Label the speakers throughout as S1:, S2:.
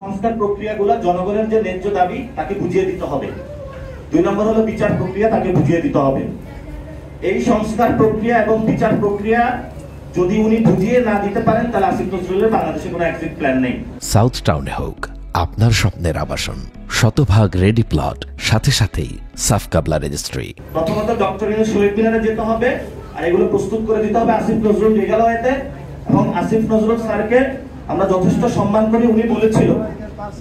S1: সংস্কার প্রক্রিয়াগুলো জনগণের যে ন্যায্য দাবি তাকে বুঝিয়ে দিতে হবে। 2 নম্বর হলো বিচার প্রক্রিয়া, তাকে বুঝিয়ে দিতে হবে। এই সংস্কার প্রক্রিয়া এবং বিচার প্রক্রিয়া যদি উনি বুঝিয়ে না দিতে পারেন তাহলে আসিফ নজরুলের বাংলাদেশে কোনো এক্সিট প্ল্যান নেই।
S2: সাউথ টাউনে হোক আপনার স্বপ্নের আবাসন, শতভাগ রেডি প্লট, সাথে সাথেই সাফ কাবলা রেজিস্ট্রি।
S1: প্রথমত ডক্টর ইউনূস শহীদ মিনারে যেতে হবে আর এগুলো প্রস্তুত করে দিতে হবে আসিফ নজরুল রেগালয়েতে। এবং আসিফ নজরুল স্যারকে আমরা যথেষ্ট সম্মান করি। উনি বলেছিল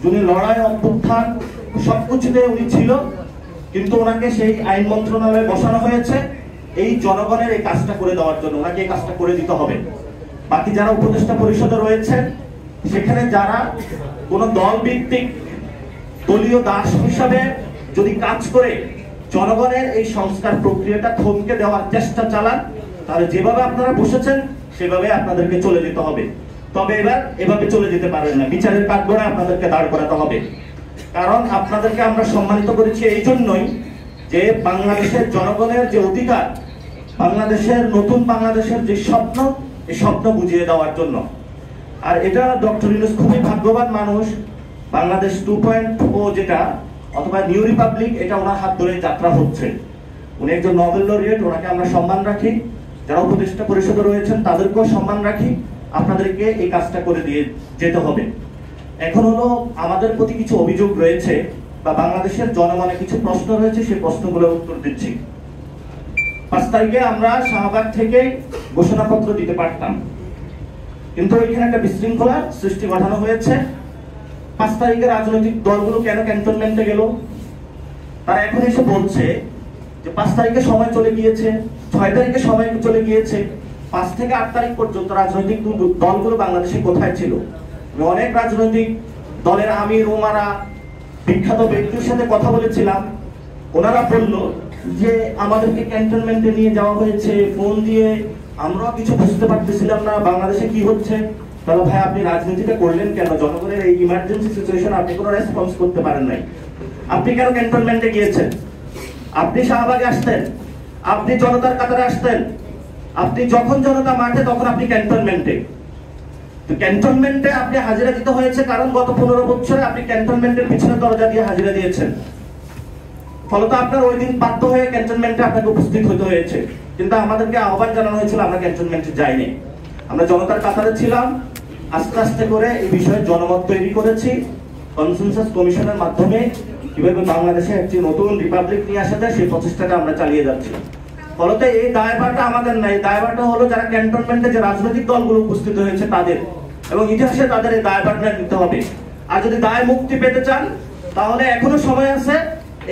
S1: যিনি লড়াই অভ্যুত্থান সবকিছুতে উনি ছিল, কিন্তু ওনাকে সেই আইন মন্ত্রণালয়ে বসানো হয়েছে এই জনগণের এই কাজটা করে দেওয়ার জন্য। ওনাকে এই কাজটা করে দিতে হবে। বাকি যারা উপদেষ্টা পরিষদে রয়েছেন সেখানে যারা কোনো দল ভিত্তিক দলীয় দাস হিসাবে যদি কাজ করে জনগণের এই সংস্কার প্রক্রিয়াটা থমকে দেওয়ার চেষ্টা চালান, তাহলে যেভাবে আপনারা বসেছেন সেভাবে আপনাদেরকে চলে যেতে হবে। তবে এবার এভাবে চলে যেতে পারবেন না, বিচারের কাঠগড়ায় আপনাদেরকে দাঁড় করাতে হবে। কারণ আপনাদেরকে আমরা সম্মানিত করেছি এই জন্যই যে বাংলাদেশের জনগণের যে অধিকার, বাংলাদেশের নতুন বাংলাদেশের যে স্বপ্ন, এই স্বপ্ন বুঝিয়ে দেওয়ার জন্য। আর এটা ডক্টর ইউনূস খুবই ভাগ্যবান মানুষ। বাংলাদেশ 2.0 যেটা অথবা নিউ রিপাবলিক, এটা ওনার হাত ধরে যাত্রা হচ্ছে। উনি একজন নোবেল লরিয়েট, ওনাকে আমরা সম্মান রাখি। যারা উপদেষ্টা পরিষদে রয়েছেন তাদেরকেও সম্মান রাখি। আপনাদেরকে এই কাজটা করে দিয়ে যেতে হবে। এখন হলো আমাদের প্রতি কিছু অভিযোগ রয়েছে বা বাংলাদেশের জনমনে কিছু প্রশ্ন রয়েছে, সেই প্রশ্নগুলোর উত্তর দিচ্ছি। 5 তারিখে আমরা শাহবাগ থেকে ঘোষণাপত্র দিতে পারতাম, কিন্তু এখানে একটা বিশৃঙ্খলা সৃষ্টি ঘটানো হয়েছে। 5 তারিখে রাজনৈতিক দলগুলো কেন ক্যান্টনমেন্টে গেল? তারা এখন এসে বলছে যে 5 তারিখে সময় চলে গিয়েছে, 6 তারিখে সময় চলে গিয়েছে। 5 থেকে 8 তারিখ পর্যন্ত রাজনৈতিক দলগুলো বাংলাদেশে কোথায় ছিল? অনেক রাজনৈতিক দলের আমির ওমারা বিখ্যাত ব্যক্তির সাথে কথা বলেছিলাম। ওনারা বলল যে আমাদেরকে ক্যান্টনমেন্টে নিয়ে যাওয়া হয়েছে, ফোন দিয়ে আমরাও কিছু বুঝতে পারতেছিলাম না বাংলাদেশে কি হচ্ছে। তাহলে ভাই আপনি রাজনীতিটা করলেন কেন? জনগণের এই ইমার্জেন্সি সিচুয়েশন আপনি কোনো রেসপন্স করতে পারেন নাই। আপনি কেন ক্যান্টনমেন্টে গিয়েছেন? আপনি শাহবাগে আসতেন, আপনি জনতার কাতারে আসতেন, আপনি যখন জনতা মাঠে তখন আপনি ক্যান্টনমেন্টে। তো ক্যান্টনমেন্টে আপনি হাজিরা দিতে হয়েছে কারণ গত 15 বছরে আপনি ক্যান্টনমেন্টের পিছনে দরজা দিয়ে হাজিরা দিয়েছেন। ফলত আপনার ওই দিন বাধ্য হয়ে ক্যান্টনমেন্টে আপনাকে উপস্থিত হতে হয়েছে। কিন্তু আমাদেরকে আহ্বান জানানো হয়েছিল, আমরা ক্যান্টনমেন্টে যাইনি। আমরা জনতার কাতারে ছিলাম। আস্তে আস্তে করে এই বিষয়ে জনমত তৈরি করেছি। কনসেনসাস কমিশনের মাধ্যমে কিভাবে বাংলাদেশে একটি নতুন রিপাবলিক নিয়ে আসা যায় সেই প্রচেষ্টাটা আমরা চালিয়ে যাচ্ছি। ফলত এই দায়ভারটা আমাদের নাই, দায়ভারটা হলো যারা ক্যান্টনমেন্টে যে রাজনৈতিক দলগুলো উপস্থিত হয়েছে তাদের, এবং ইতিহাসে তাদের এই দায়ভারটা নিতে হবে। আর যদি দায় মুক্তি পেতে চান তাহলে এখনো সময় আছে।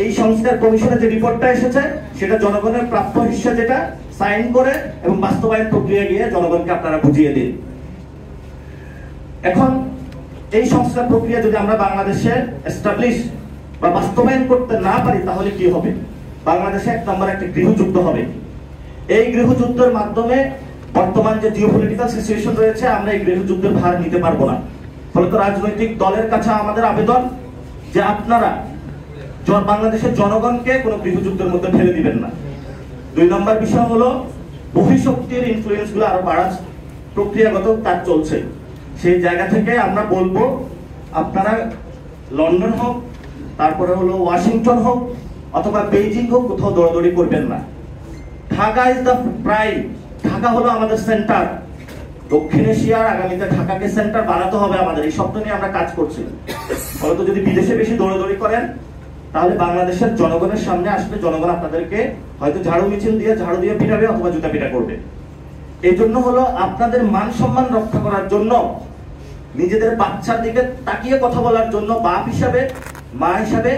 S1: এই সংস্কার কমিশনের যে রিপোর্টটা এসেছে সেটা জনগণের প্রাপ্য হিস্সা, যেটা সাইন করে এবং বাস্তবায়ন প্রক্রিয়া গিয়ে জনগণকে আপনারা বুঝিয়ে দিন। এখন এই সংস্কার প্রক্রিয়া যদি আমরা বাংলাদেশে এস্টাবলিশ বা বাস্তবায়ন করতে না পারি তাহলে কি হবে? বাংলাদেশে 1 নম্বর একটা গৃহযুদ্ধ হবে। এই গৃহযুদ্ধের মাধ্যমে বর্তমান যে জিওপলিটিক্যাল সিচুয়েশন রয়েছে, আমরা এই গৃহযুদ্ধের ভার নিতে পারবো না। ফলত রাজনৈতিক দলের কাছে আমাদের আবেদন যে আপনারা বাংলাদেশের জনগণকে কোনো গৃহযুদ্ধের মধ্যে ফেলে দিবেন না। 2 নম্বর বিষয় হলো বহিঃশক্তির ইনফ্লুয়েন্স গুলো আরো বাড়ার প্রক্রিয়াগত কাজ চলছে। সেই জায়গা থেকে আমরা বলবো আপনারা লন্ডন হোক, তারপরে হলো ওয়াশিংটন হোক অথবা বেইজিং হোক, কোথাও দৌড়াদৌড়ি করবেন না। Dhaka is the prime. Dhaka হলো আমাদের সেন্টার। দক্ষিণ এশিয়ার আগামীতে ঢাকাকে সেন্টার বানাতে হবে আমাদের। এই স্বপ্ন নিয়ে আমরা কাজ করছি। ফলত যদি বিদেশে বেশি দৌড়াদৌড়ি করেন তাহলে বাংলাদেশের জনগণের সামনে আসলে জনগণ আপনাদেরকে হয়তো ঝাড়ু মিছিল দিয়ে ঝাড়ু দিয়ে পিটাবে অথবা জুতা পিটা করবে। এই জন্য হলো আপনাদের মান সম্মান রক্ষা করার জন্য, নিজেদের বাচ্চার দিকে তাকিয়ে কথা বলার জন্য বাপ হিসাবে, মা হিসাবে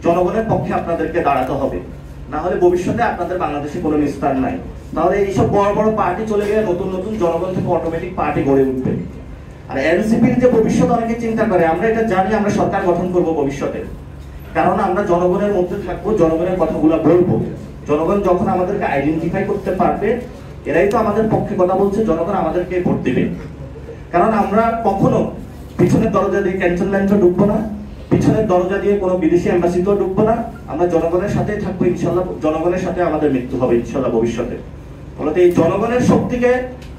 S1: জনগণের পক্ষে আপনাদেরকে দাঁড়াতে হবে। না হলে ভবিষ্যতে আপনাদের বাংলাদেশে কোনো নিস্তার নাই। তাহলে এইসব বড় বড় পার্টি চলে গেলে নতুন নতুন জনগণ থেকে অটোমেটিক পার্টি গড়ে উঠবে। আর এনসিপির যে ভবিষ্যৎ অনেকে চিন্তা করে, আমরা এটা জানি আমরা সরকার গঠন করব ভবিষ্যতে। কারণ আমরা জনগণের মধ্যে থাকবো, জনগণের কথাগুলো বলবো। জনগণ যখন আমাদেরকে আইডেন্টিফাই করতে পারবে, এরাই তো আমাদের পক্ষে কথা বলছে, জনগণ আমাদেরকে ভোট দেবে। কারণ আমরা কখনো পিছনের দরজা দিয়ে ক্যান্টনমেন্টে ঢুকবো না, পিছনের দরজা দিয়ে কোনো বিদেশি এম্বাসিতেও ঢুকবো না। আমরা জনগণের সাথেই থাকবো ইনশাল্লাহ। জনগণের সাথে আমাদের মৃত্যু হবে ইনশাল্লাহ ভবিষ্যতে। ফলে এই জনগণের শক্তিকে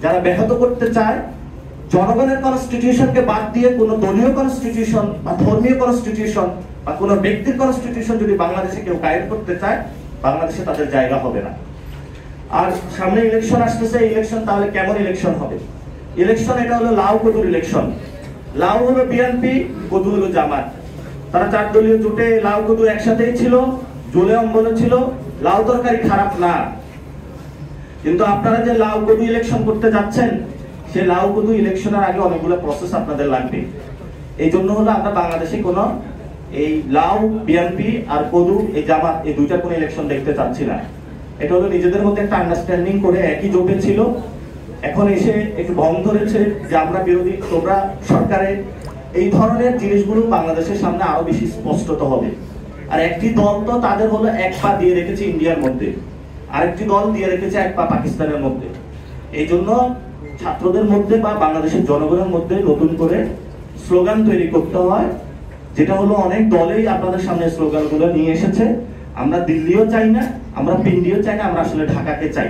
S1: যারা ব্যাহত করতে চায় জনগণের কনস্টিটিউশনকে বাদ দিয়ে কোনো দলীয় কনস্টিটিউশন বা ধর্মীয় কনস্টিটিউশন বা কোনো ব্যক্তির কনস্টিটিউশন যদি বাংলাদেশে কেউ কায়েম করতে চায়, বাংলাদেশে তাদের জায়গা হবে না। আর সামনে ইলেকশন আসতেছে, ইলেকশন তাহলে কেমন ইলেকশন হবে? ইলেকশন এটা হলো লাউ কদুর ইলেকশন। লাউ হলো বিএনপি, কদু হলো জামাত। তারা 4 দলীয় জোটে লাউ কদু একসাথেই ছিল, জোলে অম্বলে ছিল। লাউ তরকারি খারাপ না, কিন্তু আপনারা যে লাউ কদু ইলেকশন করতে যাচ্ছেন, সেই লাউ কদু ইলেকশনের আগে অনেকগুলো প্রসেস আপনাদের লাগবে। এই জন্য হলো আমরা বাংলাদেশে কোনো এই লাউ বিএনপি আর কদু এই জামাত এই দুইটার কোনো ইলেকশন দেখতে চাচ্ছি না। এটা হলো নিজেদের মধ্যে একটা আন্ডারস্ট্যান্ডিং করে একই জোটে ছিল, এখন এসে একটু ভং ধরেছে যে আমরা বিরোধী, তোমরা সরকারে। এই ধরনের জিনিসগুলো বাংলাদেশের সামনে আরো বেশি স্পষ্টত হবে। আর একটি দল তো তাদের হলো এক পা দিয়ে রেখেছে ইন্ডিয়ার মধ্যে, আরেকটি দল দিয়ে রেখেছে এক পা পাকিস্তানের মধ্যে। এই জন্য ছাত্রদের মধ্যে বা বাংলাদেশের জনগণের মধ্যে নতুন করে স্লোগান তৈরি করতে হয়, যেটা হলো অনেক দলেই আপনাদের সামনে স্লোগানগুলো নিয়ে এসেছে। আমরা দিল্লিও চাই না, আমরা পিন্ডিও চাই না, আমরা আসলে ঢাকাকে চাই।